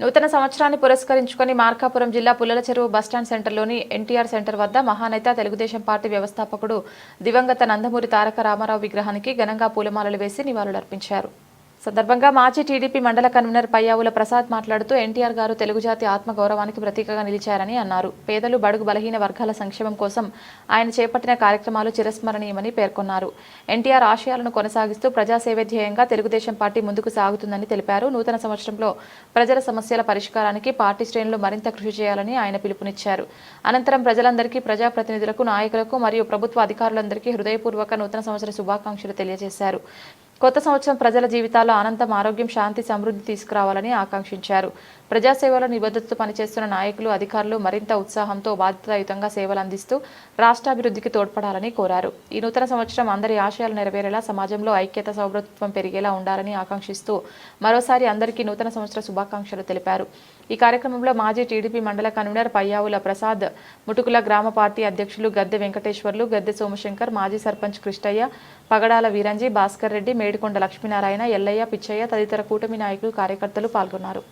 నూతన సంవత్సరాన్ని పురస్కరించుకొని మార్కాపురం జిల్లా పుల్లల చెరువు బస్టాండ్ సెంటర్లోని ఎన్టీఆర్ సెంటర్ వద్ద మహానేత తెలుగుదేశం పార్టీ వ్యవస్థాపకుడు దివంగత నందమూరి తారక రామారావు విగ్రహానికి ఘనంగా పూలమాలలు వేసి నివాళులర్పించారు. సందర్భంగా మాజీ టీడీపీ మండల కన్వీనర్ పయ్యావుల ప్రసాద్ మాట్లాడుతూ ఎన్టీఆర్ గారు తెలుగు జాతి ఆత్మగౌరవానికి ప్రతీకగా నిలిచారని అన్నారు. పేదలు బడుగు బలహీన వర్గాల సంక్షేమం కోసం ఆయన చేపట్టిన కార్యక్రమాలు చిరస్మరణీయమని పేర్కొన్నారు. ఎన్టీఆర్ ఆశయాలను కొనసాగిస్తూ ప్రజాసేవ ధ్యేయంగా తెలుగుదేశం పార్టీ ముందుకు సాగుతుందని తెలిపారు. నూతన సంవత్సరంలో ప్రజల సమస్యల పరిష్కారానికి పార్టీ శ్రేణులు మరింత కృషి చేయాలని ఆయన పిలుపునిచ్చారు. అనంతరం ప్రజలందరికీ, ప్రజాప్రతినిధులకు, నాయకులకు మరియు ప్రభుత్వ అధికారులందరికీ హృదయపూర్వక నూతన సంవత్సర శుభాకాంక్షలు తెలియజేశారు. కొత్త సంవత్సరం ప్రజల జీవితాల్లో ఆనందం, ఆరోగ్యం, శాంతి, సమృద్ధి తీసుకురావాలని ఆకాంక్షించారు. ప్రజాసేవలో నిబద్ధతతో పనిచేస్తున్న నాయకులు, అధికారులు మరింత ఉత్సాహంతో బాధ్యతాయుతంగా సేవలు అందిస్తూ రాష్ట్రాభివృద్ధికి తోడ్పడాలని కోరారు. ఈ నూతన సంవత్సరం అందరి ఆశయాలు నెరవేరేలా, సమాజంలో ఐక్యత, సౌభ్రతత్వం పెరిగేలా ఉండాలని ఆకాంక్షిస్తూ మరోసారి అందరికీ నూతన సంవత్సర శుభాకాంక్షలు తెలిపారు. ఈ కార్యక్రమంలో మాజీ టీడీపీ మండల కన్వీనర్ పయ్యావుల ప్రసాద్, ముటుకుల గ్రామ పార్టీ అధ్యక్షులు గద్దె వెంకటేశ్వర్లు, గద్దె సోమశంకర్, మాజీ సర్పంచ్ కృష్ణయ్య, పగడాల వీరంజీ, భాస్కర్ రెడ్డి, మేడికొండ లక్ష్మీనారాయణ, ఎల్లయ్య, పిచ్చయ్య తదితర కూటమి నాయకులు, కార్యకర్తలు పాల్గొన్నారు.